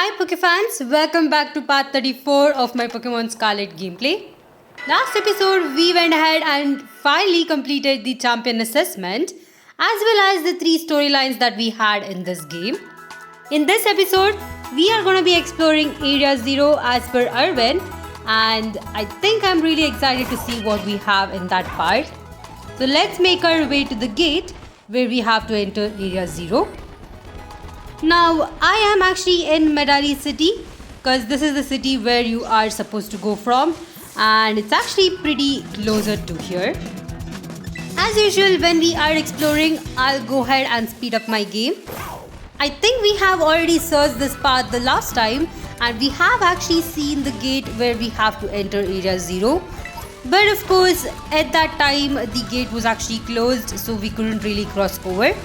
Hi Pokefans, welcome back to part 34 of my Pokemon Scarlet gameplay. Last episode we went ahead and finally completed the champion assessment as well as the 3 storylines that we had in this game. In this episode, we are going to be exploring Area 0 as per Arvin, and I think I'm really excited to see what we have in that part. So let's make our way to the gate where we have to enter Area 0. Now, I am actually in Medali City because this is the city where you are supposed to go from, and it's actually pretty closer to here. As usual, when we are exploring, I'll go ahead and speed up my game. I think we have already searched this path the last time, and we have actually seen the gate where we have to enter Area 0. But of course, at that time, the gate was actually closed, so we couldn't really cross over.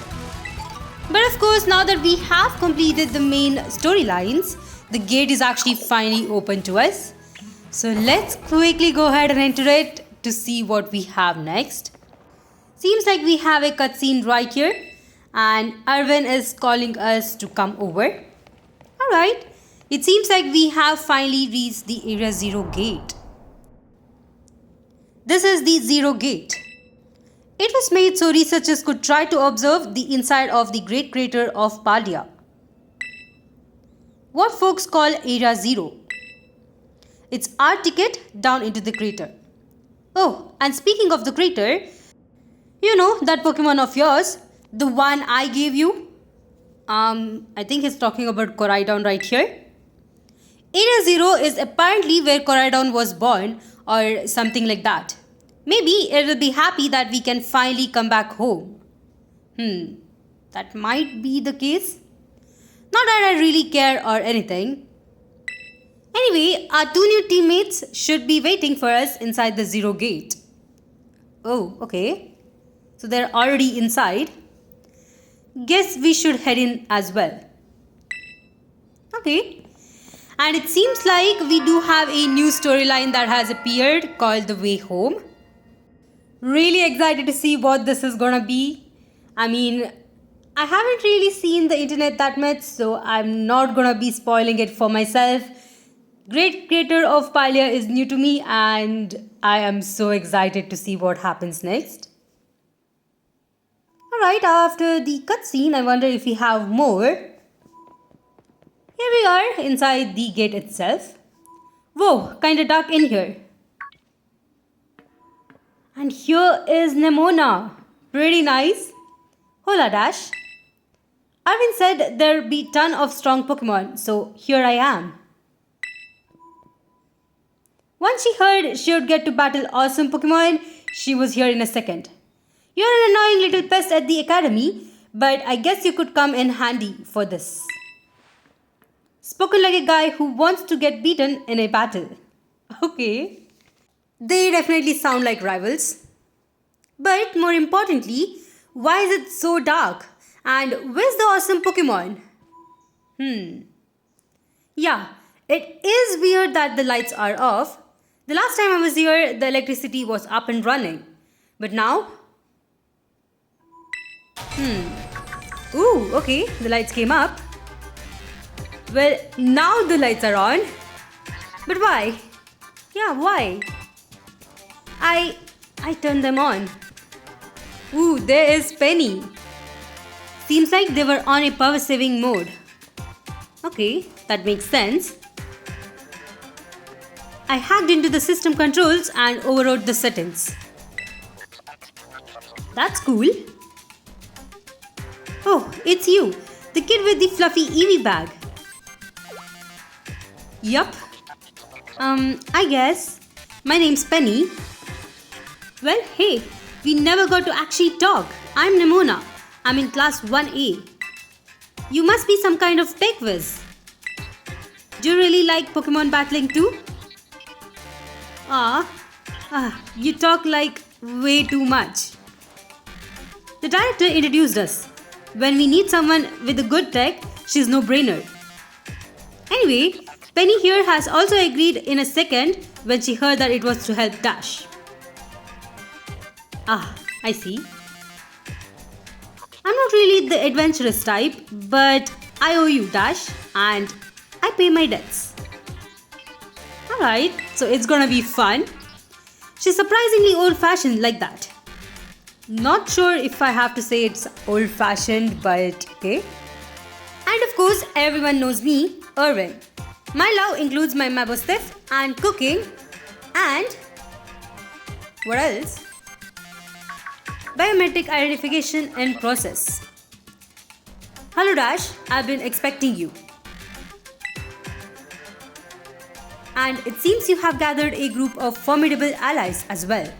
But of course, now that we have completed the main storylines, the gate is actually finally open to us. So let's quickly go ahead and enter it to see what we have next. Seems like we have a cutscene right here, and Arvin is calling us to come over. Alright, it seems like we have finally reached the Area 0 gate. This is the 0 gate. It was made so researchers could try to observe the inside of the great crater of Paldea, what folks call Area 0. It's our ticket down into the crater. Oh, and speaking of the crater, you know that Pokemon of yours, the one I gave you? I think he's talking about Koraidon right here. Area 0 is apparently where Koraidon was born or something like that. Maybe it will be happy that we can finally come back home. That might be the case. Not that I really care or anything. Anyway, our 2 new teammates should be waiting for us inside the 0 gate. Oh, okay. So they're already inside. Guess we should head in as well. Okay. And it seems like we do have a new storyline that has appeared called The Way Home. Really excited to see what this is gonna be. I mean, I haven't really seen the internet that much, so I'm not gonna be spoiling it for myself. Great Crater of Paldea is new to me, and I am so excited to see what happens next. Alright, after the cutscene, I wonder if we have more. Here we are inside the gate itself. Whoa, kinda dark in here. And here is Nemona. Pretty nice. Hola Dash. Arvin said there'd be ton of strong Pokemon, so here I am. Once she heard she would get to battle awesome Pokemon, she was here in a second. You're an annoying little pest at the academy, but I guess you could come in handy for this. Spoken like a guy who wants to get beaten in a battle. Okay. They definitely sound like rivals. But more importantly, why is it so dark? And where's the awesome Pokemon? Yeah, it is weird that the lights are off. The last time I was here, the electricity was up and running. But now? Ooh, okay, the lights came up. Well, now the lights are on. But why? Yeah, why? I turned them on. Ooh, there is Penny. Seems like they were on a power saving mode. Okay, that makes sense. I hacked into the system controls and overrode the settings. That's cool. Oh, it's you, the kid with the fluffy Eevee bag. Yup. I guess. My name's Penny. Well, hey, we never got to actually talk. I'm Nemona. I'm in class 1A. You must be some kind of tech whiz. Do you really like Pokemon battling too? You talk like way too much. The director introduced us. When we need someone with a good tech, she's no brainer. Anyway, Penny here has also agreed in a second when she heard that it was to help Dash. I see. I'm not really the adventurous type, but I owe you, Dash, and I I pay my debts. Alright, so it's gonna be fun. She's surprisingly old-fashioned like that. Not sure if I have to say it's old-fashioned, but okay. And of course, everyone knows me, Irwin. My love includes my mabostif and cooking and what else? Biometric identification in process. Hello Dash, I've been expecting you. And it seems you have gathered a group of formidable allies as well.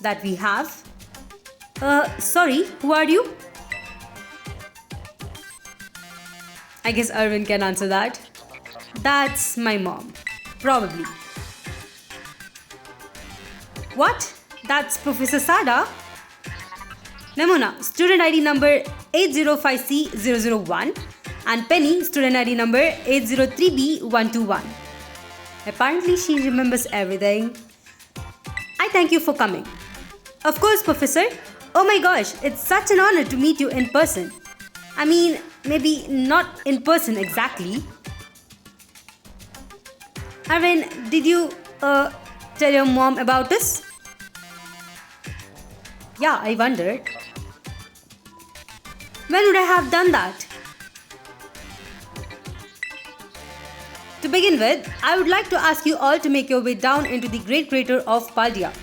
That we have. Sorry, who are you? I guess Irwin can answer that. That's my mom. Probably. What? That's Professor Sada? Nemona, student ID number 805C001 and Penny, student ID number 803B121. Apparently she remembers everything. I thank you for coming. Of course, Professor. Oh my gosh, it's such an honor to meet you in person. I mean, maybe not in person exactly. Arvin, did you tell your mom about this? Yeah, I wondered. When would I have done that? To begin with, I would like to ask you all to make your way down into the great crater of Paldea.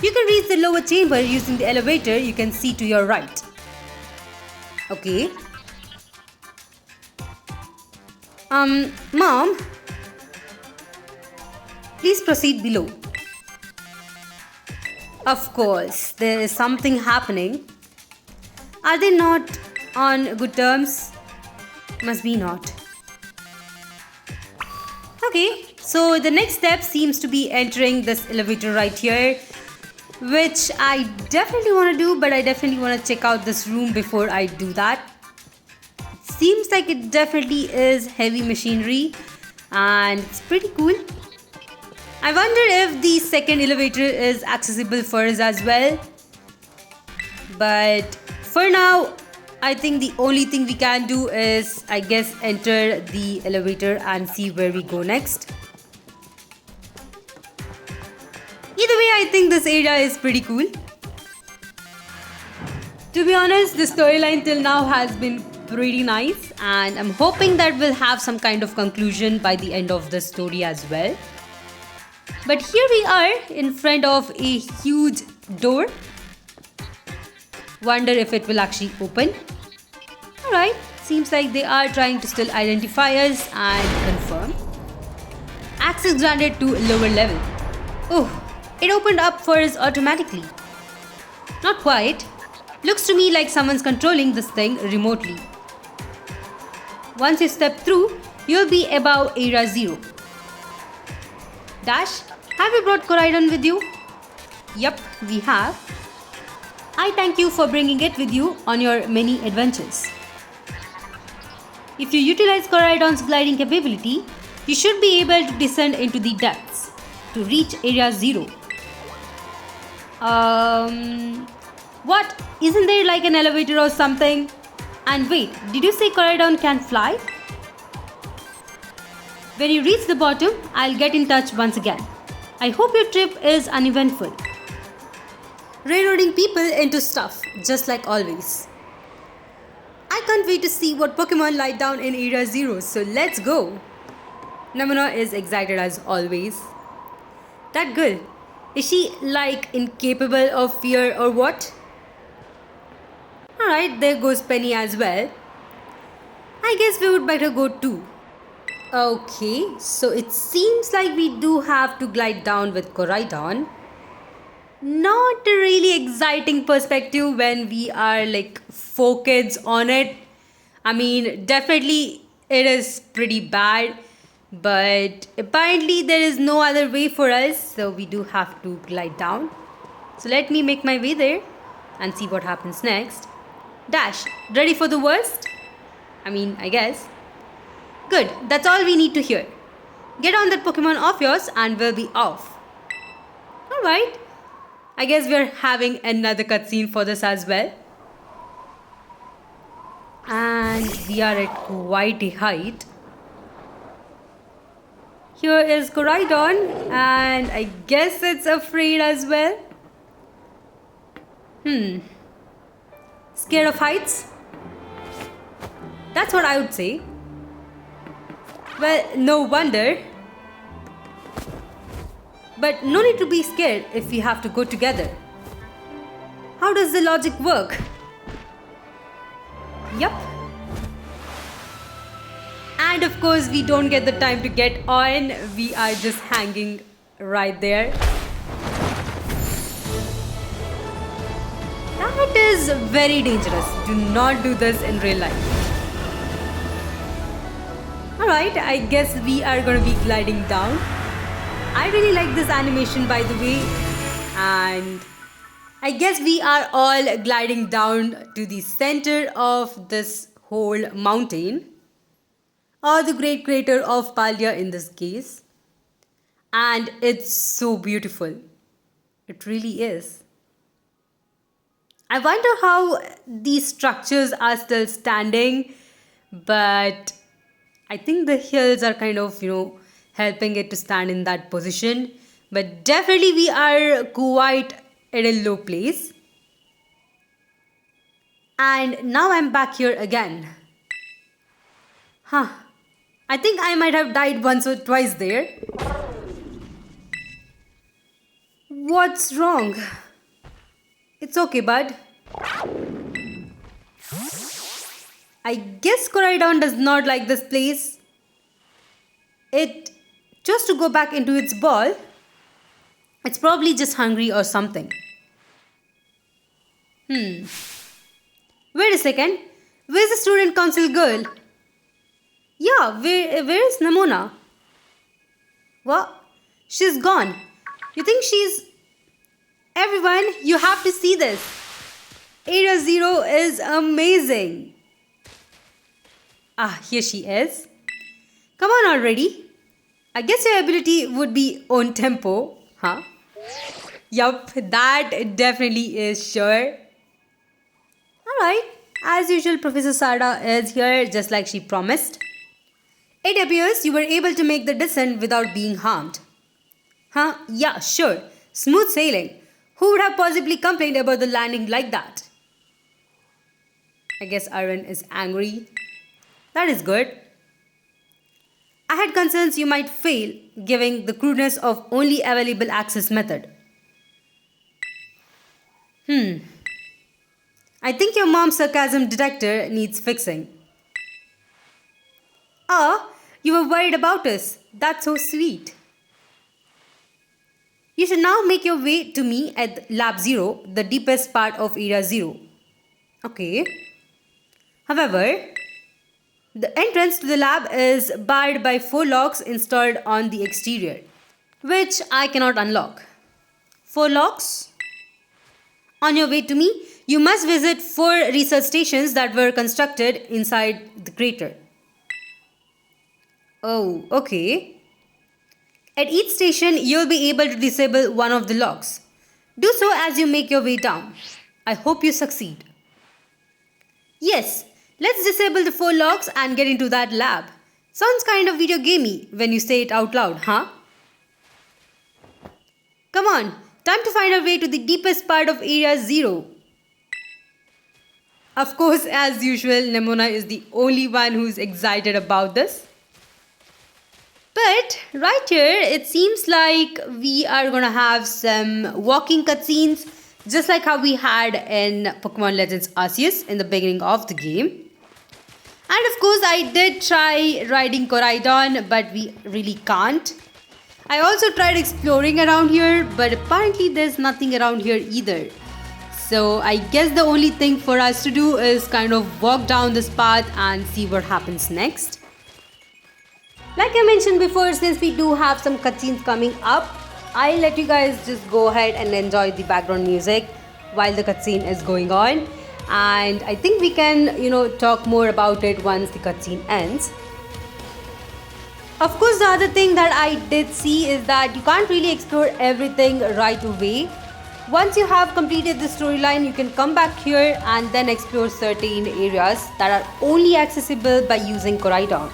You can reach the lower chamber using the elevator you can see to your right. Okay. Mom, please proceed below. Of course, there is something happening. Are they not on good terms? Must be not. Okay, so the next step seems to be entering this elevator right here, which I definitely want to do, but I definitely want to check out this room before I do that. It seems like it definitely is heavy machinery and it's pretty cool. I wonder if the second elevator is accessible for us as well. But for now, I think the only thing we can do is, I guess, enter the elevator and see where we go next. Either way, I think this area is pretty cool. To be honest, the storyline till now has been pretty nice and I'm hoping that we'll have some kind of conclusion by the end of the story as well. But here we are in front of a huge door. Wonder if it will actually open. Alright, seems like they are trying to still identify us and confirm. Access granted to lower level. Oh, it opened up for us automatically. Not quite. Looks to me like someone's controlling this thing remotely. Once you step through, you'll be above Area 0. Dash, have you brought Coridon with you? Yup, we have. I thank you for bringing it with you on your many adventures. If you utilize Coridon's gliding capability, you should be able to descend into the depths to reach Area 0. What? Isn't there like an elevator or something? And wait, did you say Coridon can fly? When you reach the bottom, I'll get in touch once again. I hope your trip is uneventful. Railroading people into stuff, just like always. I can't wait to see what Pokemon lie down in Area 0, so let's go. Namuna is excited as always. That girl, is she like incapable of fear or what? Alright, there goes Penny as well. I guess we would better go too. Okay, so it seems like we do have to glide down with Coridon. Not a really exciting perspective when we are like 4 kids on it. I mean, definitely it is pretty bad, but apparently there is no other way for us, so we do have to glide down. So let me make my way there and see what happens next. Dash, ready for the worst? I guess. Good, that's all we need to hear. Get on that Pokemon of yours and we'll be off. Alright. I guess we're having another cutscene for this as well. And and we are at quite a height. Here is Coridon, and I guess it's afraid as well. Scared of heights? That's what I would say. Well, no wonder. But no need to be scared if we have to go together. How does the logic work? Yup. And of course, we don't get the time to get on. We are just hanging right there. That is very dangerous. Do not do this in real life. Alright, I guess we are going to be gliding down. I really like this animation, by the way. And I guess we are all gliding down to the center of this whole mountain. Or the great crater of Paldea in this case. And it's so beautiful. It really is. I wonder how these structures are still standing, but I think the hills are kind of, helping it to stand in that position. But definitely we are quite at a low place. And now I'm back here again. I think I might have died once or twice there. What's wrong? It's okay, bud. I guess Coridon does not like this place. It chose to go back into its ball. It's probably just hungry or something. Wait a second. Where's the student council girl? Yeah, where is Namona? What? She's gone. You think she's... Everyone, you have to see this. Area 0 is amazing. Here she is. Come on already. I guess your ability would be on tempo, huh? Yup, that definitely is sure. Alright, as usual, Professor Sarda is here just like she promised. It appears you were able to make the descent without being harmed. Yeah, sure. Smooth sailing. Who would have possibly complained about the landing like that? I guess Arwen is angry. That is good. I had concerns you might fail, given the crudeness of only available access method. I think your mom's sarcasm detector needs fixing. You were worried about us. That's so sweet. You should now make your way to me at Lab 0, the deepest part of Area 0. Okay. However, the entrance to the lab is barred by 4 locks installed on the exterior, which I cannot unlock. 4 locks? On your way to me, you must visit 4 research stations that were constructed inside the crater. Oh, okay. At each station, you'll be able to disable one of the locks. Do so as you make your way down. I hope you succeed. Yes, let's disable the 4 locks and get into that lab. Sounds kind of video gamey when you say it out loud, huh? Come on, time to find our way to the deepest part of Area 0. Of course, as usual, Nemona is the only one who's excited about this. But right here, it seems like we are going to have some walking cutscenes, just like how we had in Pokemon Legends Arceus in the beginning of the game. And of course, I did try riding Coridon, but we really can't. I also tried exploring around here, but apparently there's nothing around here either. So I guess the only thing for us to do is kind of walk down this path and see what happens next. Like I mentioned before, since we do have some cutscenes coming up, I'll let you guys just go ahead and enjoy the background music while the cutscene is going on. And I think we can, talk more about it once the cutscene ends. Of course, the other thing that I did see is that you can't really explore everything right away. Once you have completed the storyline, you can come back here and then explore certain areas that are only accessible by using Koraidon.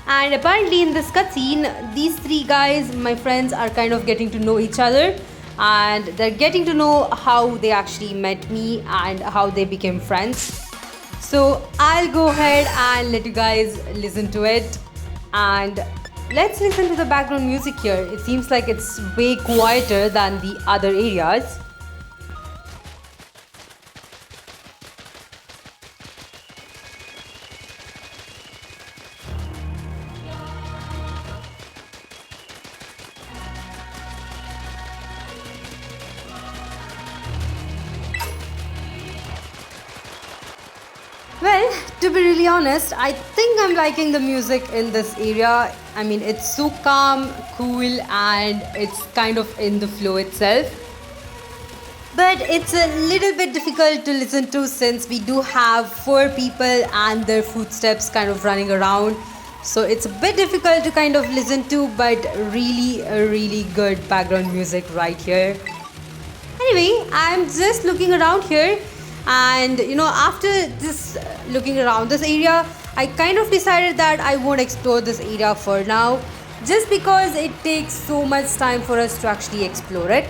And apparently in this cutscene, these three guys, my friends, are kind of getting to know each other, and they're getting to know how they actually met me and how they became friends. So I'll go ahead and let you guys listen to it, and let's listen to the background music here. It seems like it's way quieter than the other areas. Well, to be really honest, I think I'm liking the music in this area. I mean, it's so calm, cool, and it's kind of in the flow itself. But it's a little bit difficult to listen to since we do have 4 people and their footsteps kind of running around. So it's a bit difficult to kind of listen to, but really good background music right here. Anyway, I'm just looking around here, and after this looking around this area, I kind of decided that I won't explore this area for now, just because it takes so much time for us to actually explore it.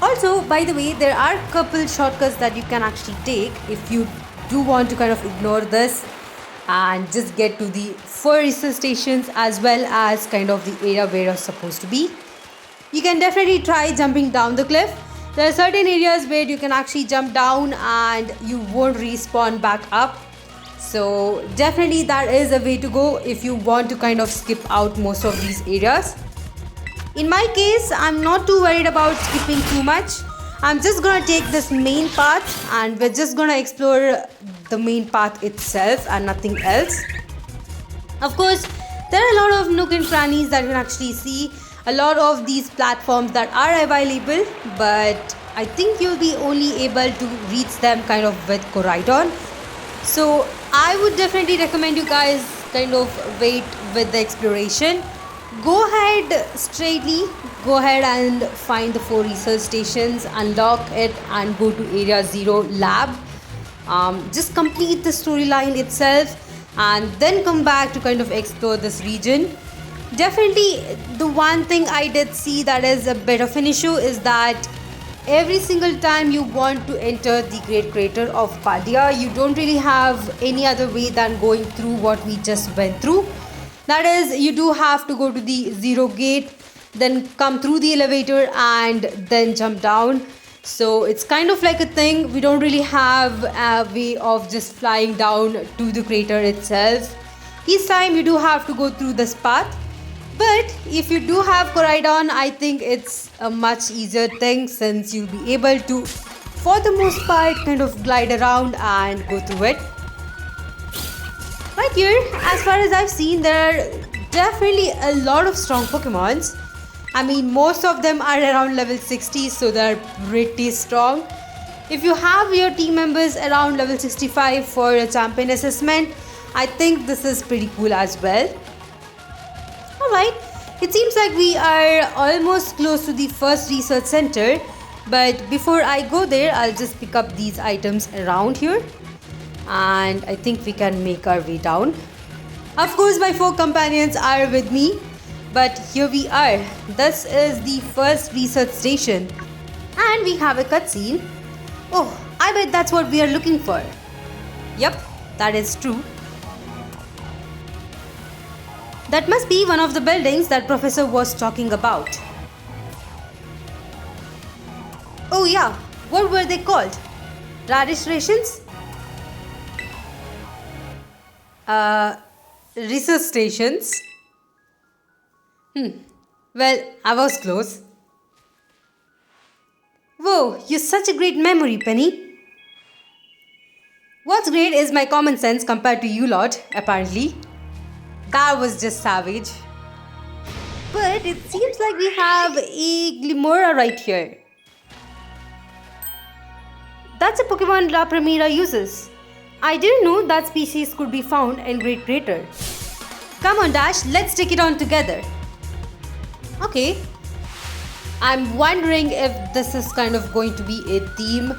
Also, by the way, there are a couple shortcuts that you can actually take if you do want to kind of ignore this and just get to the 4 research stations as well as kind of the area where you're supposed to be. You can definitely try jumping down the cliff. There are certain areas where you can actually jump down and you won't respawn back up. So definitely that is a way to go if you want to kind of skip out most of these areas. In my case, I'm not too worried about skipping too much. I'm just gonna take this main path and we're just gonna explore the main path itself and nothing else. Of course, there are a lot of nook and crannies that you can actually see. A lot of these platforms that are available, but I think you'll be only able to reach them kind of with Koraidon. So I would definitely recommend you guys kind of wait with the exploration. Go ahead and find the 4 research stations, unlock it and go to area 0 lab. Just complete the storyline itself and then come back to kind of explore this region. Definitely the one thing I did see that is a bit of an issue is that every single time you want to enter the Great Crater of Paldea, you don't really have any other way than going through what we just went through. That is, you do have to go to the 0 gate, then come through the elevator and then jump down. So it's kind of like a thing. We don't really have a way of just flying down to the crater itself. Each time you do have to go through this path. But if you do have Koraidon, I think it's a much easier thing since you'll be able to, for the most part, kind of glide around and go through it. Right here, as far as I've seen, there are definitely a lot of strong Pokemons. I mean, most of them are around level 60, so they're pretty strong. If you have your team members around level 65 for a champion assessment, I think this is pretty cool as well. Alright, it seems like we are almost close to the first research center, but before I go there, I'll just pick up these items around here and I think we can make our way down. Of course, my 4 companions are with me, but here we are. This is the first research station and we have a cutscene. Oh, I bet that's what we are looking for. Yep, that is true. That must be one of the buildings that Professor was talking about. Oh yeah, what were they called? Radish rations? Research stations? Well, I was close. Whoa, you're such a great memory, Penny. What's great is my common sense compared to you lot, apparently. That was just savage. But it seems like we have a Glimora right here. That's a Pokemon La Primera uses. I didn't know that species could be found in Great Crater. Come on Dash, let's take it on together. Okay. I'm wondering if this is kind of going to be a theme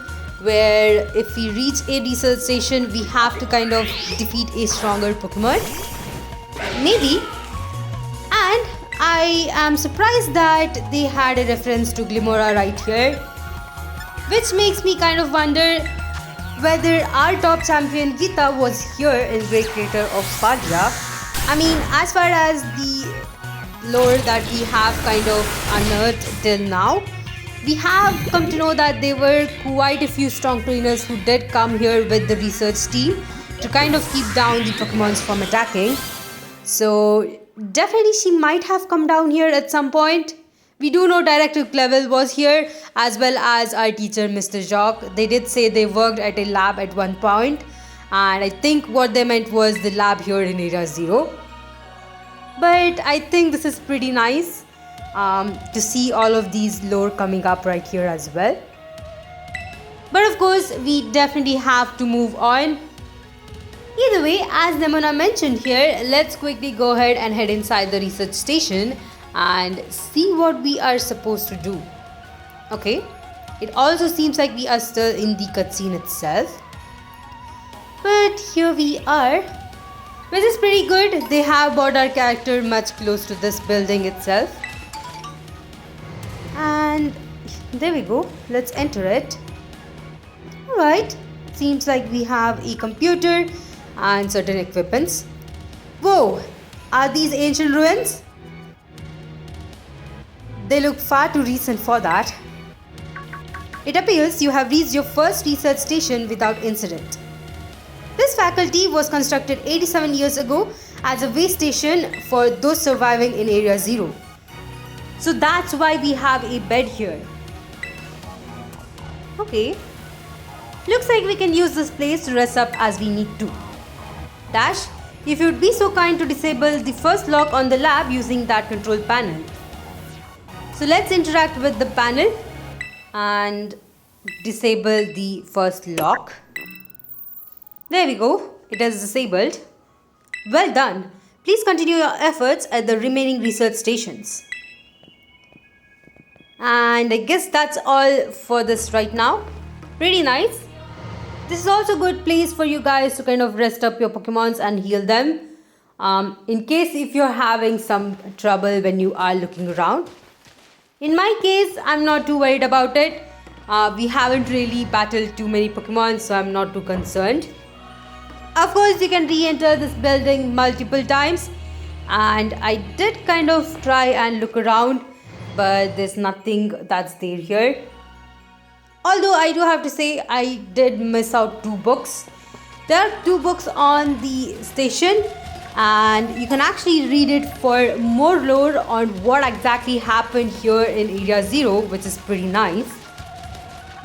where if we reach a research station, we have to kind of defeat a stronger Pokemon. Maybe. And I am surprised that they had a reference to Glimora right here, which makes me kind of wonder whether our top champion Gita was here in Great Crater of Paldea. I mean, as far as the lore that we have kind of unearthed till now, we have come to know that there were quite a few strong trainers who did come here with the research team to kind of keep down the Pokemons from attacking. So definitely she might have come down here at some point. We do know Director Clevel was here, as well as our teacher Mr. Jacques. They did say they worked at a lab at one point, and I think what they meant was the lab here in Area 0. But I think this is pretty nice to see all of these lore coming up right here as well. But of course, we definitely have to move on. Either way, as Nemona mentioned here, let's quickly go ahead and head inside the research station and see what we are supposed to do. Okay, it also seems like we are still in the cutscene itself. But here we are, which is pretty good. They have brought our character much close to this building itself. And there we go, let's enter it. Alright, seems like we have a computer and certain equipments. Whoa, are these ancient ruins? They look far too recent for that. It appears you have reached your first research station without incident. This faculty was constructed 87 years ago as a way station for those surviving in Area 0. So that's why we have a bed here. Okay. Looks like we can use this place to rest up as we need to. Dash, if you would be so kind to disable the first lock on the lab using that control panel. So let's interact with the panel and disable the first lock. There we go, it is disabled. Well done. Please continue your efforts at the remaining research stations. And I guess that's all for this right now. Pretty nice. This is also a good place for you guys to kind of rest up your Pokemons and heal them. In case if you're having some trouble when you are looking around. In my case, I'm not too worried about it. We haven't really battled too many Pokemon, so I'm not too concerned. Of course, you can re-enter this building multiple times. And I did kind of try and look around, but there's nothing that's there here. Although I do have to say I did miss out 2 books. There are 2 books on the station, and you can actually read it for more lore on what exactly happened here in Area 0, which is pretty nice.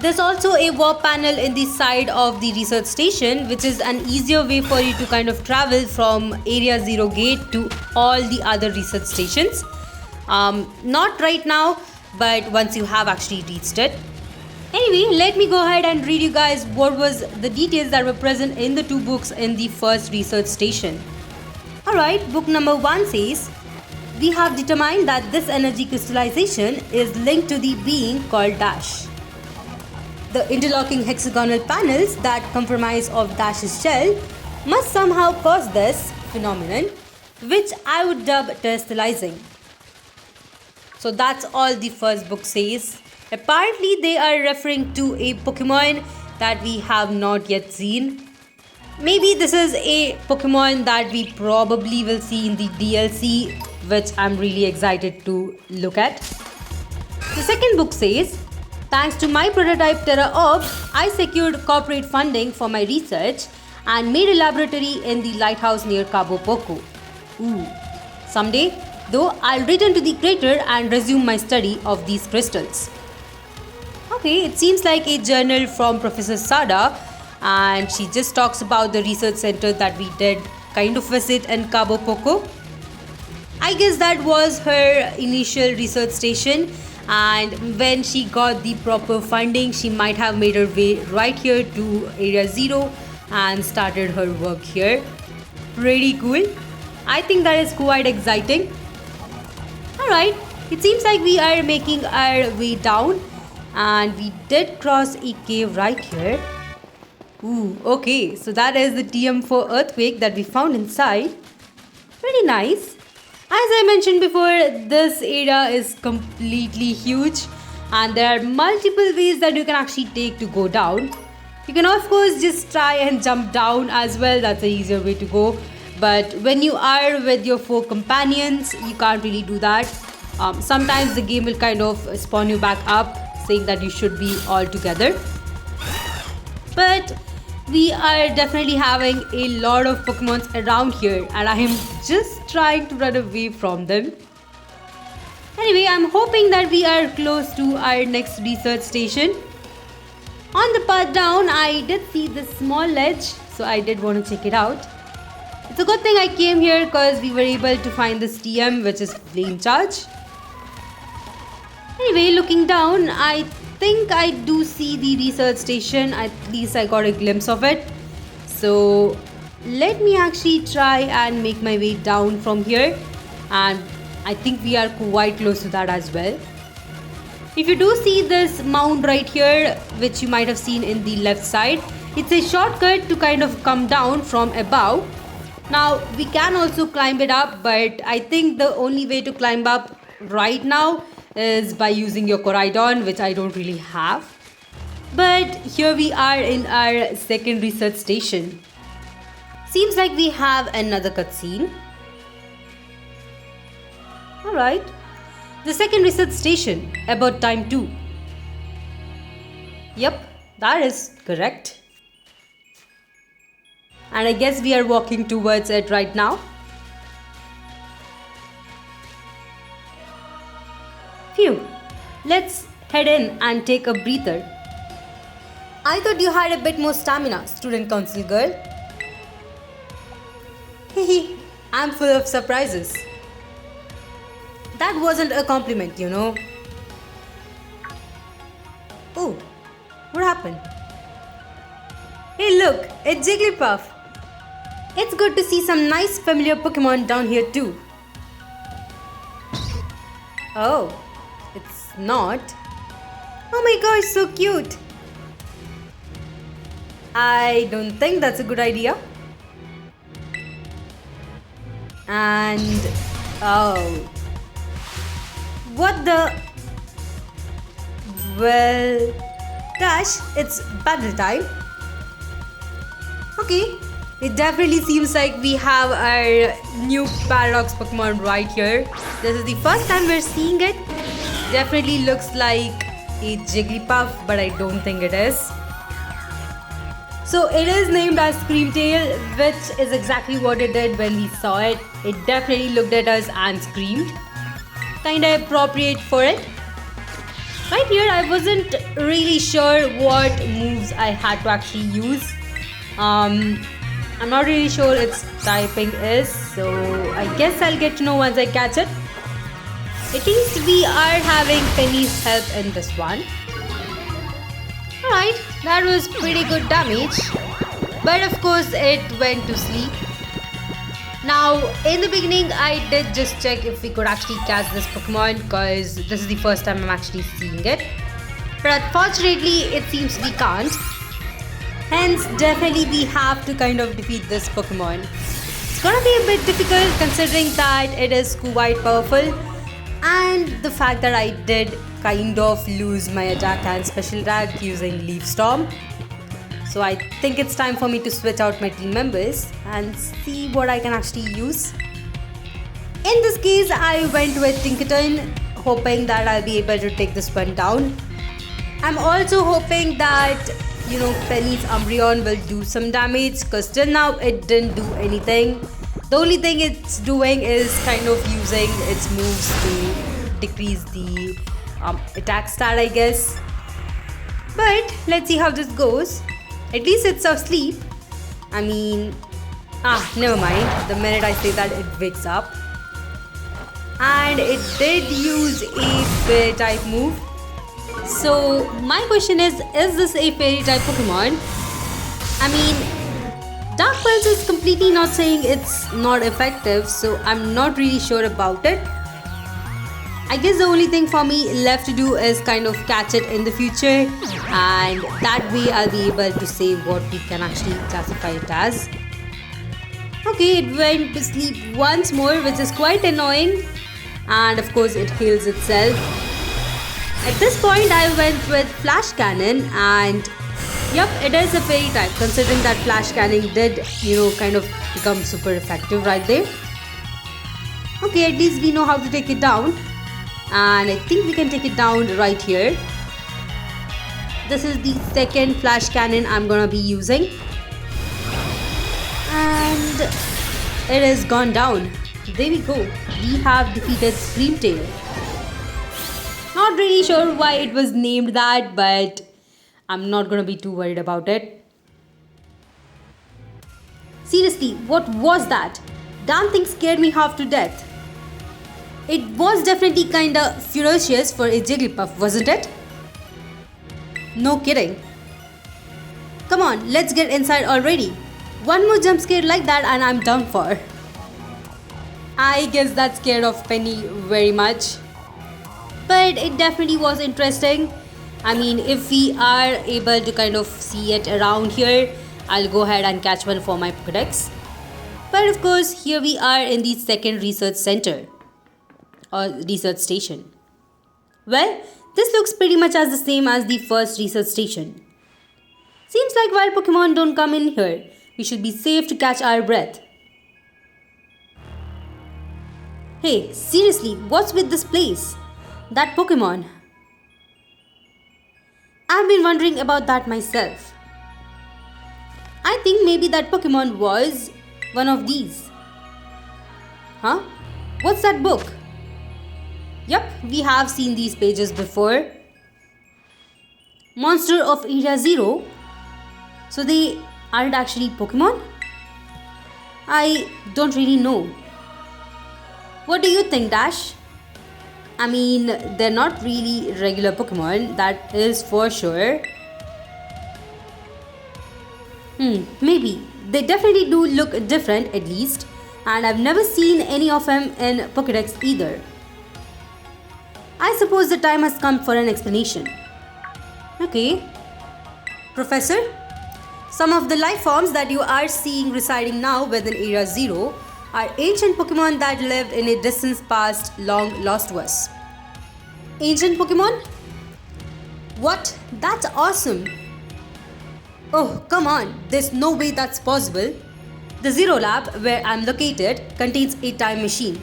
There's also a warp panel in the side of the research station, which is an easier way for you to kind of travel from Area 0 gate to all the other research stations. Not right now, but once you have actually reached it. Anyway, let me go ahead and read you guys what was the details that were present in the 2 books in the first research station. Alright, book number 1 says, we have determined that this energy crystallization is linked to the being called Dash. The interlocking hexagonal panels that comprise of Dash's shell must somehow cause this phenomenon, which I would dub terrestrializing. So that's all the first book says. Apparently they are referring to a Pokemon that we have not yet seen. Maybe this is a Pokemon that we probably will see in the DLC, which I'm really excited to look at. The second book says, thanks to my prototype Terra Orb, I secured corporate funding for my research and made a laboratory in the lighthouse near Cabo Poco. Ooh. Someday, though, I'll return to the crater and resume my study of these crystals. Okay, it seems like a journal from Professor Sada, and she just talks about the research center that we did kind of visit in Cabo Poco. I guess that was her initial research station, and when she got the proper funding, she might have made her way right here to Area 0 and started her work here. Pretty cool. I think that is quite exciting. Alright, It seems like we are making our way down, and we did cross a cave right here. Ooh, okay, so that is the TM for earthquake that we found inside. Pretty nice. As I mentioned before, this area is completely huge, and there are multiple ways that you can actually take to go down. You can of course just try and jump down as well, that's the easier way to go. But when you are with your 4 companions, you can't really do that. Sometimes the game will kind of spawn you back up, saying that you should be all together. But we are definitely having a lot of Pokemons around here, and I am just trying to run away from them. Anyway, I'm hoping that we are close to our next research station. On the path down, I did see this small ledge, so I did want to check it out. It's a good thing I came here because we were able to find this TM, which is Flame Charge. Anyway, looking down, I think I do see the research station. At least I got a glimpse of it. So let me actually try and make my way down from here, and I think we are quite close to that as well. If you do see this mound right here, which you might have seen in the left side, it's a shortcut to kind of come down from above. Now we can also climb it up, but I think the only way to climb up right now is by using your Coridon, which I don't really have. But here we are in our second research station. Seems like we have another cutscene. Alright. The second research station, about time 2. Yep, that is correct. And I guess we are walking towards it right now. Phew, let's head in and take a breather. I thought you had a bit more stamina, student council girl. Hehe, I'm full of surprises. That wasn't a compliment, you know. Oh, what happened? Hey look, it's Jigglypuff. It's good to see some nice familiar Pokemon down here too. Oh, it's not. Oh my gosh, so cute. I don't think that's a good idea. And oh, what the? Well, Dash, it's battle time. Okay, it definitely seems like we have our new Paradox Pokemon right here. This is the first time we're seeing it. Definitely looks like a Jigglypuff, but I don't think it is. So it is named as Screamtail, which is exactly what it did when we saw it. It definitely looked at us and screamed. Kinda appropriate for it. Right here, I wasn't really sure what moves I had to actually use. I'm not really sure its typing is, so I guess I'll get to know once I catch it. At least we are having Penny's help in this one. Alright, that was pretty good damage. But of course it went to sleep. Now, in the beginning I did just check if we could actually catch this Pokemon, because this is the first time I'm actually seeing it. But unfortunately it seems we can't. Hence, definitely we have to kind of defeat this Pokemon. It's gonna be a bit difficult considering that it is quite powerful, and the fact that I did kind of lose my attack and special attack using Leaf Storm. So I think it's time for me to switch out my team members and see what I can actually use. In this case, I went with Tinkerton, hoping that I'll be able to take this one down. I'm also hoping that, you know, Penny's Umbreon will do some damage, because till now it didn't do anything. The only thing it's doing is kind of using its moves to decrease the attack stat, I guess. But let's see how this goes. At least it's asleep. I mean, never mind. The minute I say that, it wakes up. And it did use a fairy type move. So my question is this a fairy type Pokemon? I mean, Dark Pulse is completely not saying it's not effective, so I'm not really sure about it. I guess the only thing for me left to do is kind of catch it in the future, and that way I'll be able to say what we can actually classify it as. Okay, it went to sleep once more, which is quite annoying, and of course it heals itself. At this point I went with Flash Cannon, and yep, it is a fairy type, considering that Flash Cannon did, kind of become super effective right there. Okay, at least we know how to take it down. And I think we can take it down right here. This is the second Flash Cannon I'm gonna be using. And it is gone down. There we go. We have defeated Screamtail. Not really sure why it was named that, but I'm not gonna be too worried about it. Seriously, what was that? Damn thing scared me half to death. It was definitely kinda ferocious for a Jigglypuff, wasn't it? No kidding. Come on, let's get inside already. One more jump scare like that and I'm done for. I guess that scared off Penny very much. But it definitely was interesting. I mean, if we are able to kind of see it around here, I'll go ahead and catch one for my Pokédex. But of course, here we are in the second research center or research station. Well, this looks pretty much as the same as the first research station. Seems like wild Pokemon don't come in here, we should be safe to catch our breath. Hey, seriously, what's with this place? That Pokemon. I've been wondering about that myself. I think maybe that Pokemon was one of these. Huh? What's that book? Yep, we have seen these pages before. Monster of Area Zero. So they aren't actually Pokemon? I don't really know. What do you think, Dash? I mean, they're not really regular Pokemon, that is for sure. Maybe. They definitely do look different at least, and I've never seen any of them in Pokédex either. I suppose the time has come for an explanation. Okay. Professor, some of the life forms that you are seeing residing now within Area Zero are ancient Pokemon that lived in a distant past long lost to us. Ancient Pokemon? What? That's awesome! Oh, come on, there's no way that's possible. The Zero Lab, where I'm located, contains a time machine.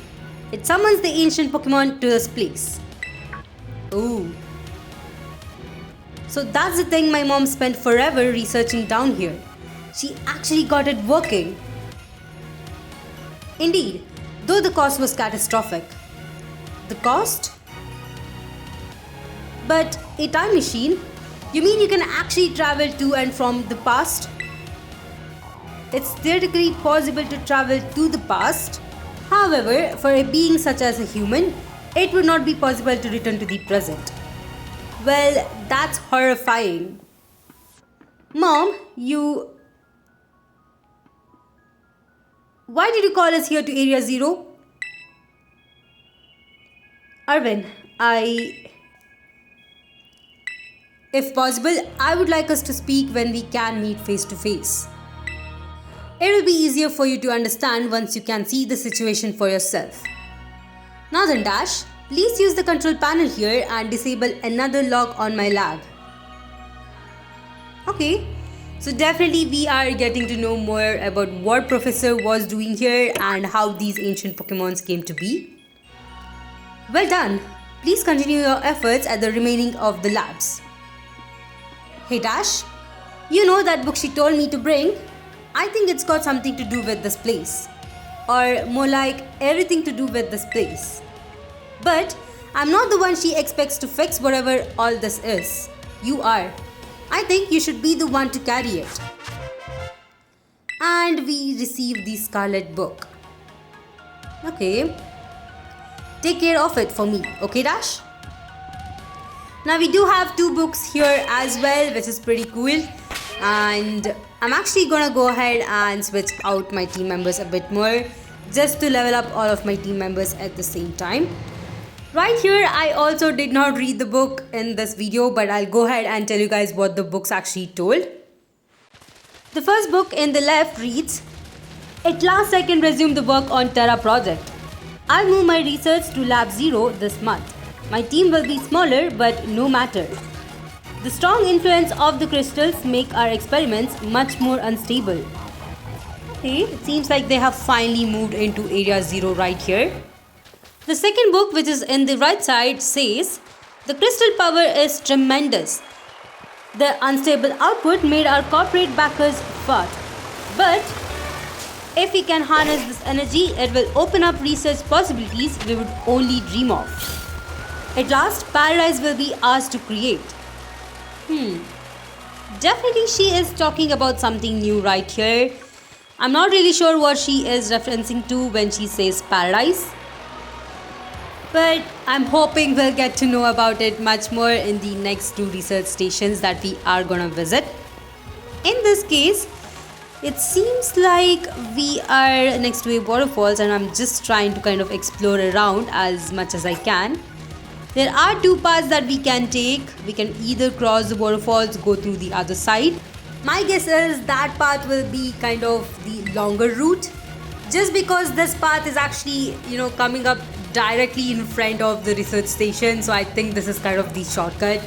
It summons the ancient Pokemon to this place. Ooh. So that's the thing my mom spent forever researching down here. She actually got it working. Indeed, though the cost was catastrophic. The cost? But a time machine? You mean you can actually travel to and from the past? It's theoretically possible to travel to the past. However, for a being such as a human, it would not be possible to return to the present. Well, that's horrifying. Mom, why did you call us here to Area Zero? Arvin, if possible, I would like us to speak when we can meet face to face. It will be easier for you to understand once you can see the situation for yourself. Now then, Dash, please use the control panel here and disable another lock on my lag. Okay, so definitely we are getting to know more about what Professor was doing here and how these ancient Pokemons came to be. Well done. Please continue your efforts at the remaining of the labs. Hey Dash, you know that book she told me to bring? I think it's got something to do with this place. Or more like everything to do with this place. But I'm not the one she expects to fix whatever all this is. You are. I think you should be the one to carry it. And we receive the Scarlet book. Okay. Take care of it for me, okay Dash? Now we do have 2 books here as well, which is pretty cool. And I'm actually gonna go ahead and switch out my team members a bit more, just to level up all of my team members at the same time. Right here, I also did not read the book in this video, but I'll go ahead and tell you guys what the book's actually told. The first book in the left reads, "At last I can resume the work on Terra project. I'll move my research to Lab 0 this month. My team will be smaller, but no matter. The strong influence of the crystals make our experiments much more unstable." Okay, it seems like they have finally moved into Area 0 right here. The second book, which is in the right side, says, "The crystal power is tremendous. The unstable output made our corporate backers fart. But if we can harness this energy, it will open up research possibilities we would only dream of. At last, paradise will be ours to create." Definitely she is talking about something new right here. I'm not really sure what she is referencing to when she says paradise. But I'm hoping we'll get to know about it much more in the next 2 research stations that we are gonna visit. In this case, it seems like we are next to a waterfalls and I'm just trying to kind of explore around as much as I can. There are 2 paths that we can take. We can either cross the waterfalls, go through the other side. My guess is that path will be kind of the longer route, just because this path is actually, coming up directly in front of the research station. So I think this is kind of the shortcut.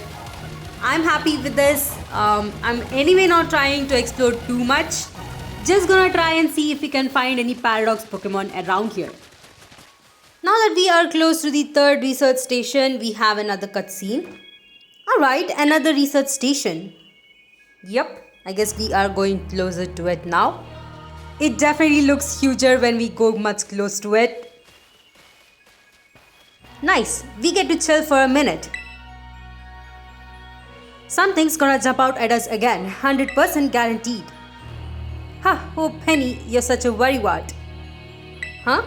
I'm happy with this. I'm anyway not trying to explore too much. Just gonna try and see if we can find any paradox Pokemon around here. Now that we are close to the 3rd research station, we have another cutscene. Alright, another research station. Yep, I guess we are going closer to it now. It definitely looks huger when we go much close to it. Nice, we get to chill for a minute. Something's gonna jump out at us again, 100% guaranteed. Oh Penny, you're such a worrywart. Huh?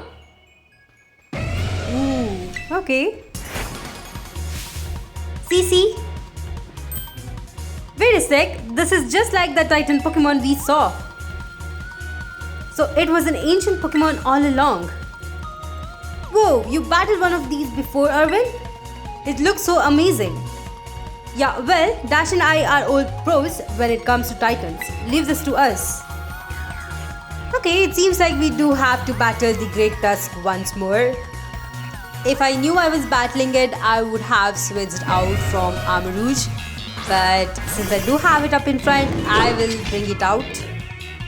Okay. CC? Wait a sec, this is just like the Titan Pokemon we saw. So it was an ancient Pokemon all along. Whoa, you battled one of these before, Irwin? It looks so amazing. Yeah, well, Dash and I are old pros when it comes to Titans. Leave this to us. Okay, it seems like we do have to battle the Great Tusk once more. If I knew I was battling it, I would have switched out from Armor Rouge. But since I do have it up in front, I will bring it out.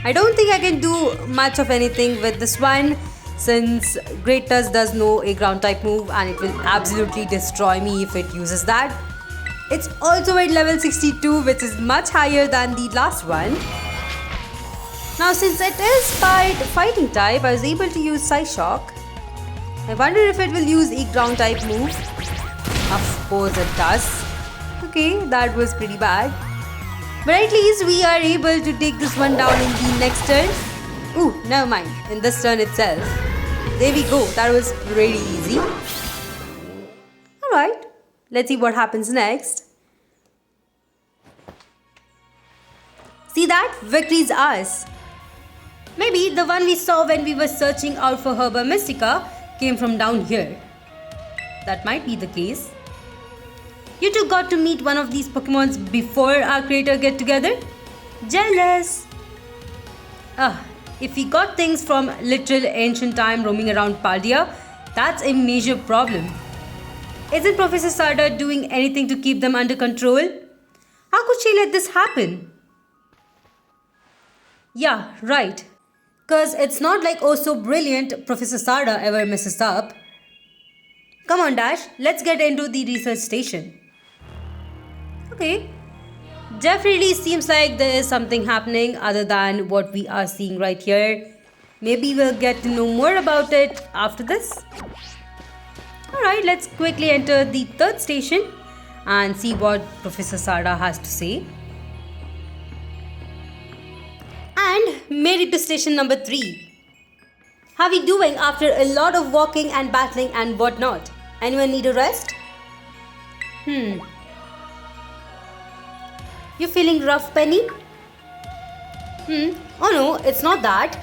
I don't think I can do much of anything with this one, since Great Tusk does know a ground type move and it will absolutely destroy me if it uses that. It's also at level 62, which is much higher than the last one. Now since it is fighting type, I was able to use Psyshock. I wonder if it will use a ground type move. Of course it does. Okay, that was pretty bad. But at least we are able to take this one down in the next turn. Ooh, never mind. In this turn itself. There we go. That was really easy. Alright, let's see what happens next. See that? Victory's ours. Maybe the one we saw when we were searching out for Herba Mystica came from down here. That might be the case. You two got to meet one of these Pokemons before our creator get together? Jealous! If we got things from literal ancient time roaming around Paldea, that's a major problem. Isn't Professor Sarda doing anything to keep them under control? How could she let this happen? Yeah, right. Cause it's not like oh so brilliant Professor Sarda ever messes up. Come on Dash, let's get into the research station. Okay. Definitely seems like there is something happening other than what we are seeing right here. Maybe we'll get to know more about it after this. Alright, let's quickly enter the 3rd station and see what Professor Sarda has to say. And made it to station number 3. How are we doing after a lot of walking and battling and whatnot? Anyone need a rest? You feeling rough, Penny? Oh no, it's not that.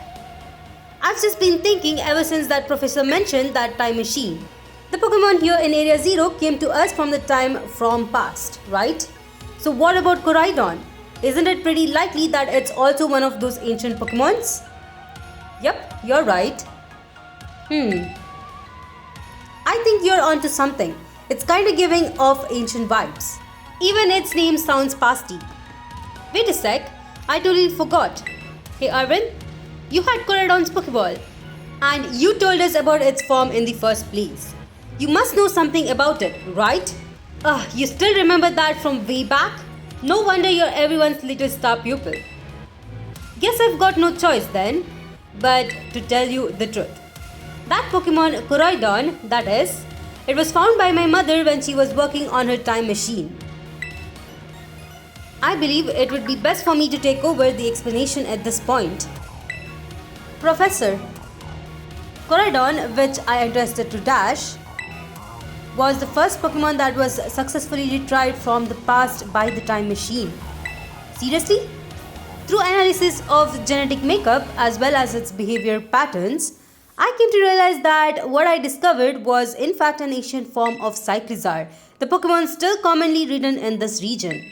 I've just been thinking ever since that professor mentioned that time machine. The Pokemon here in Area 0 came to us from the time from past, right? So what about Koraidon? Isn't it pretty likely that it's also one of those ancient Pokemons? Yep, you're right. I think you're onto something. It's kinda giving off ancient vibes. Even its name sounds pasty. Wait a sec, I totally forgot. Hey Arvin, you had Koraidon's Pokeball. And you told us about its form in the first place. You must know something about it, right? You still remember that from way back? No wonder you're everyone's little star pupil. Guess I've got no choice then, but to tell you the truth. That Pokemon Koraidon, that is, it was found by my mother when she was working on her time machine. I believe it would be best for me to take over the explanation at this point. Professor, Koraidon, which I entrusted to Dash, was the first Pokemon that was successfully retrieved from the past by the time machine. Seriously? Through analysis of genetic makeup as well as its behavior patterns, I came to realize that what I discovered was in fact an ancient form of Cyclizar, the Pokemon still commonly ridden in this region.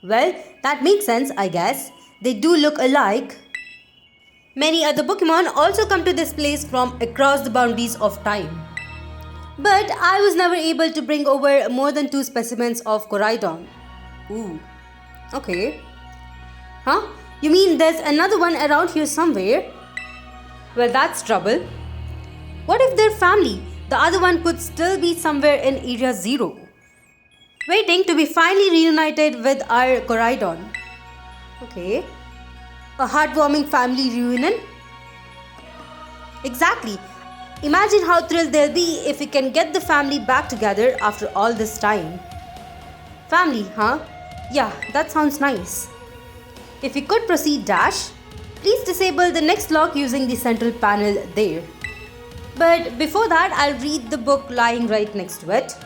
Well, that makes sense, I guess. They do look alike. Many other Pokemon also come to this place from across the boundaries of time. But I was never able to bring over more than 2 specimens of Koraidon. Ooh, okay. Huh? You mean there's another one around here somewhere? Well, that's trouble. What if their family, the other one, could still be somewhere in Area 0, waiting to be finally reunited with our Koraidon? Okay. A heartwarming family reunion? Exactly. Imagine how thrilled they'll be if we can get the family back together after all this time. Family, huh? Yeah, that sounds nice. If we could proceed, Dash, please disable the next lock using the central panel there. But before that, I'll read the book lying right next to it.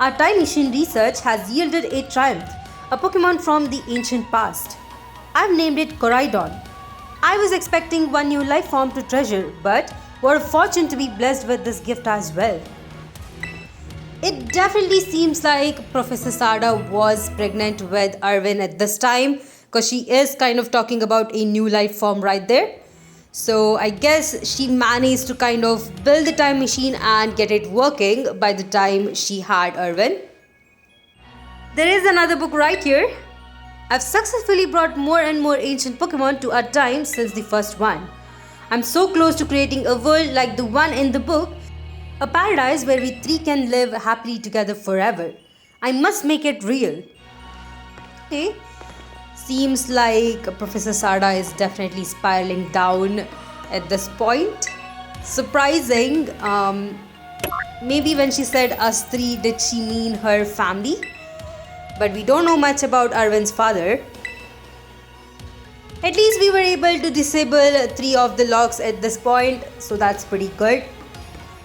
Our time machine research has yielded a triumph, a Pokemon from the ancient past. I've named it Koraidon. I was expecting one new life form to treasure, but what a fortune to be blessed with this gift as well. It definitely seems like Professor Sada was pregnant with Arvin at this time, because she is kind of talking about a new life form right there. So I guess she managed to kind of build the time machine and get it working by the time she had Arvin. There is another book right here. I've successfully brought more and more ancient Pokemon to our time since the first one. I'm so close to creating a world like the one in the book, a paradise where we 3 can live happily together forever. I must make it real. Okay. Seems like Professor Sada is definitely spiraling down at this point. Surprising. Maybe when she said us 3, did she mean her family? But we don't know much about Arvin's father. At least we were able to disable 3 of the locks at this point, so that's pretty good.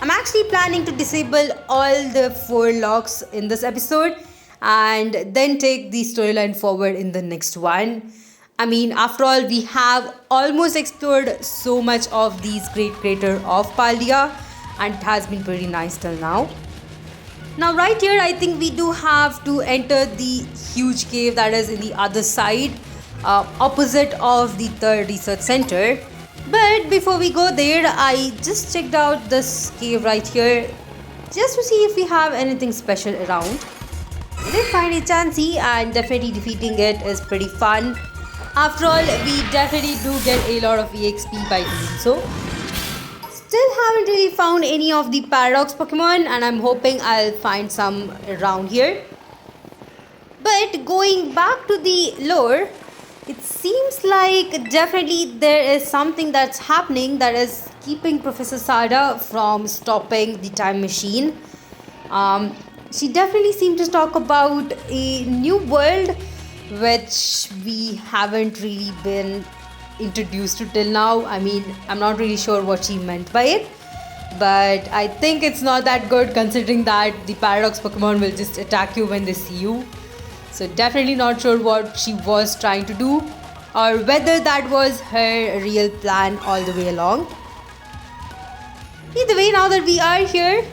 I'm actually planning to disable all the 4 locks in this episode and then take the storyline forward in the next one. I mean, after all, we have almost explored so much of these great crater of Paldea, and it has been pretty nice till now. Now right here, I think we do have to enter the huge cave that is in the other side, opposite of the 3rd research center. But before we go there, I just checked out this cave right here just to see if we have anything special around. We did find a Chansey, and definitely defeating it is pretty fun. After all, we definitely do get a lot of EXP by doing so. Still haven't really found any of the Paradox Pokemon, and I'm hoping I'll find some around here. But going back to the lore, it seems like definitely there is something that's happening that is keeping Professor Sada from stopping the time machine. She definitely seemed to talk about a new world which we haven't really been introduced to till now. I mean, I'm not really sure what she meant by it, but I think it's not that good considering that the Paradox Pokemon will just attack you when they see you. So definitely not sure what she was trying to do or whether that was her real plan all the way along. Either way, now that we are here,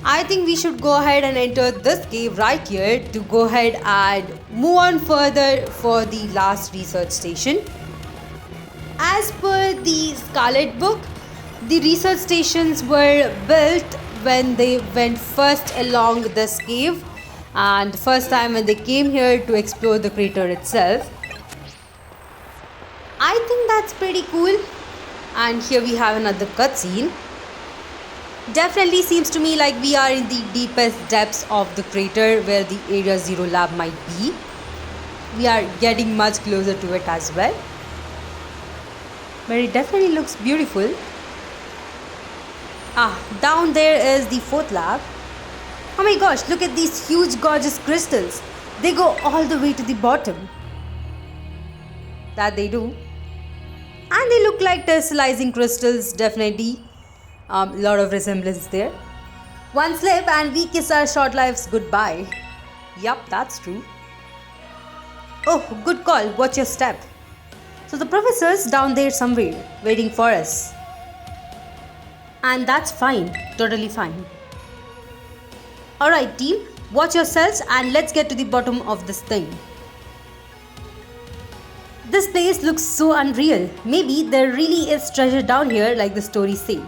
I think we should go ahead and enter this cave right here to go ahead and move on further for the last research station. As per the Scarlet book, the research stations were built when they went first along this cave and the first time when they came here to explore the crater itself. I think that's pretty cool. And here we have another cutscene. Definitely seems to me like we are in the deepest depths of the crater where the Area Zero lab might be. We are getting much closer to it as well. But it definitely looks beautiful. Down there is the fourth lab. Oh my gosh, look at these huge gorgeous crystals. They go all the way to the bottom. That they do. And they look like tessellizing crystals, definitely. Lot of resemblance there. One slip and we kiss our short lives goodbye. Yup, that's true. Oh, good call. Watch your step. So the professor's down there somewhere, waiting for us. And that's fine. Totally fine. Alright team, watch yourselves and let's get to the bottom of this thing. This place looks so unreal. Maybe there really is treasure down here like the stories say.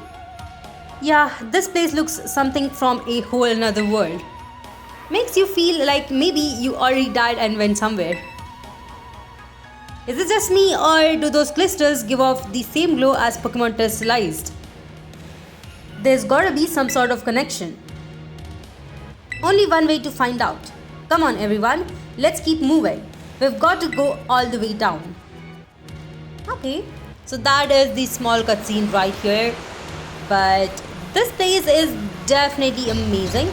Yeah, this place looks something from a whole another world. Makes you feel like maybe you already died and went somewhere. Is it just me or do those crystals give off the same glow as Pokemon tessellized? There's gotta be some sort of connection. Only one way to find out. Come on everyone, let's keep moving. We've got to go all the way down. Okay, so that is the small cutscene right here. But this place is definitely amazing.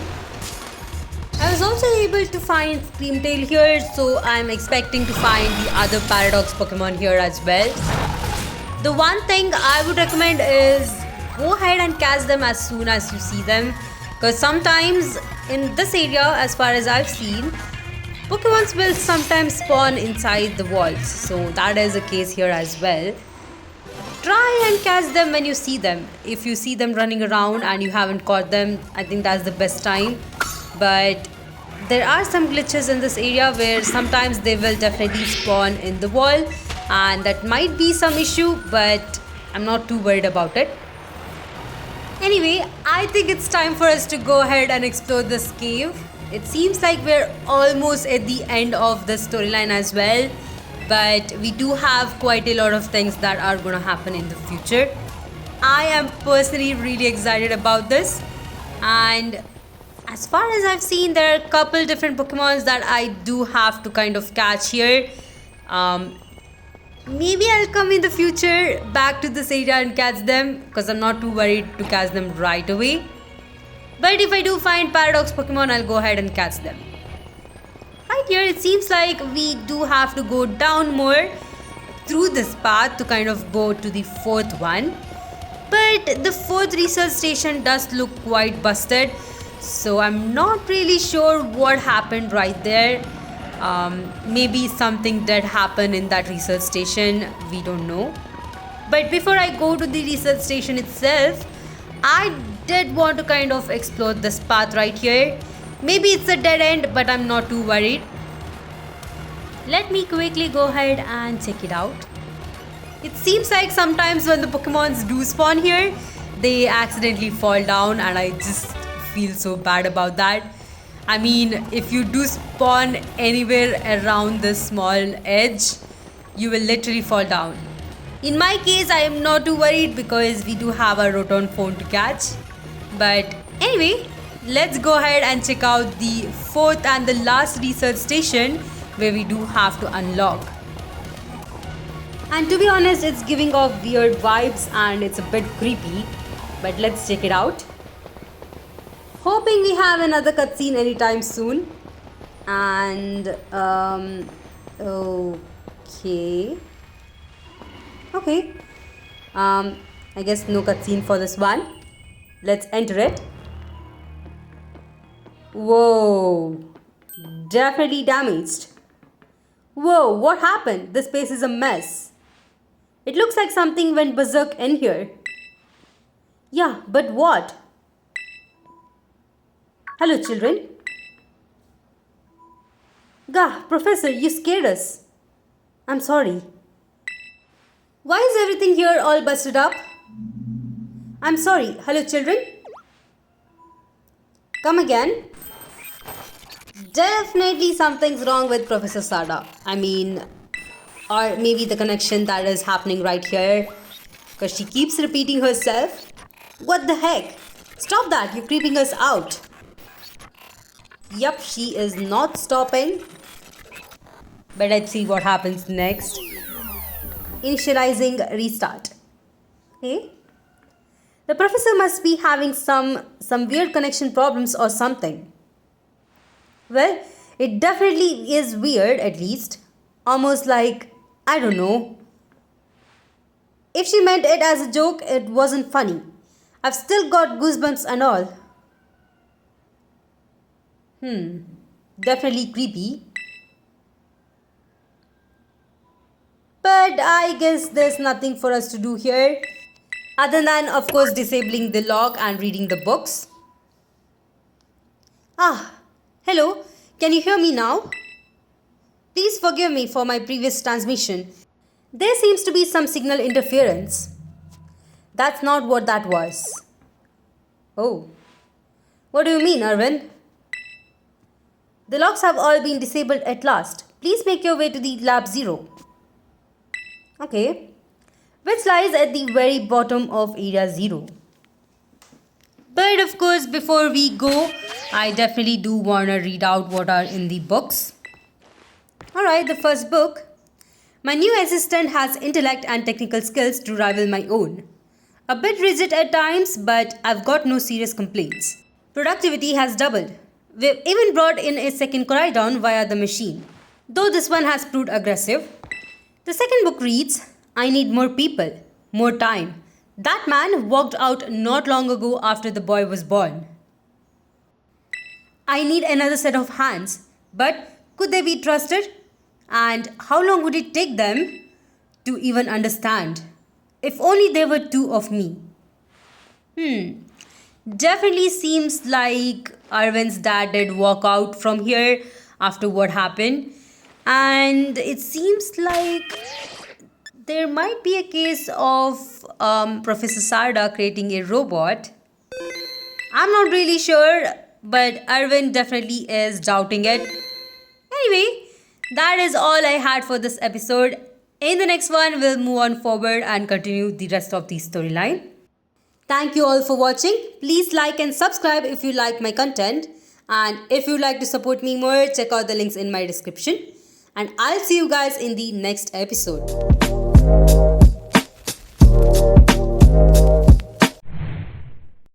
I was also able to find Screamtail here, so I'm expecting to find the other Paradox Pokemon here as well. The one thing I would recommend is go ahead and catch them as soon as you see them. Because sometimes in this area, as far as I've seen, Pokemons will sometimes spawn inside the walls. So that is the case here as well. Try and catch them when you see them. If you see them running around and you haven't caught them, I think that's the best time. But there are some glitches in this area where sometimes they will definitely spawn in the wall. And that might be some issue, but I'm not too worried about it. Anyway, I think it's time for us to go ahead and explore this cave. It seems like we're almost at the end of the storyline as well. But we do have quite a lot of things that are going to happen in the future. I am personally really excited about this. And as far as I've seen, there are a couple different Pokemons that I do have to kind of catch here. Maybe I'll come in the future back to this area and catch them, because I'm not too worried to catch them right away. But if I do find Paradox Pokemon, I'll go ahead and catch them. Right here, it seems like we do have to go down more through this path to kind of go to the fourth one. But the fourth research station does look quite busted. So I'm not really sure what happened right there. Maybe something did happen in that research station. We don't know. But before I go to the research station itself, I did want to kind of explore this path right here. Maybe it's a dead end, but I'm not too worried. Let me quickly go ahead and check it out. It seems like sometimes when the Pokemons do spawn here, they accidentally fall down, and I just feel so bad about that. I mean, if you do spawn anywhere around this small edge, you will literally fall down. In my case, I am not too worried because we do have a Rotom phone to catch. But anyway, let's go ahead and check out the fourth and the last research station where we do have to unlock. And to be honest, it's giving off weird vibes and it's a bit creepy. But let's check it out. Hoping we have another cutscene anytime soon. And okay. I guess no cutscene for this one. Let's enter it. Whoa, definitely damaged. Whoa, what happened? This place is a mess. It looks like something went berserk in here. Yeah, but what? Hello, children. Gah, Professor, you scared us. I'm sorry. Why is everything here all busted up? I'm sorry. Hello, children. Come again. Definitely something's wrong with Professor Sada. Or maybe the connection that is happening right here. Because she keeps repeating herself. What the heck? Stop that, you're creeping us out. Yup, she is not stopping. But let's see what happens next. Initializing restart. Okay. The professor must be having some weird connection problems or something. Well, it definitely is weird at least. Almost like, I don't know. If she meant it as a joke, it wasn't funny. I've still got goosebumps and all. Definitely creepy. But I guess there's nothing for us to do here. Other than, of course, disabling the lock and reading the books. Hello. Can you hear me now? Please forgive me for my previous transmission. There seems to be some signal interference. That's not what that was. Oh. What do you mean, Arvind? The locks have all been disabled at last. Please make your way to the lab 0. Okay. Which lies at the very bottom of area 0. But of course, before we go, I definitely do want to read out what are in the books. Alright, the first book. My new assistant has intellect and technical skills to rival my own. A bit rigid at times, but I've got no serious complaints. Productivity has doubled. We've even brought in a second Coridon via the machine, though this one has proved aggressive. The second book reads, I need more people, more time. That man walked out not long ago after the boy was born. I need another set of hands, but could they be trusted? And how long would it take them to even understand? If only there were 2 of me. Definitely seems like Arvind's dad did walk out from here after what happened. And it seems like there might be a case of Professor Sarda creating a robot. I'm not really sure, but Arvind definitely is doubting it. Anyway, that is all I had for this episode. In the next one, we'll move on forward and continue the rest of the storyline. Thank you all for watching. Please like and subscribe if you like my content. And if you'd like to support me more, check out the links in my description. And I'll see you guys in the next episode.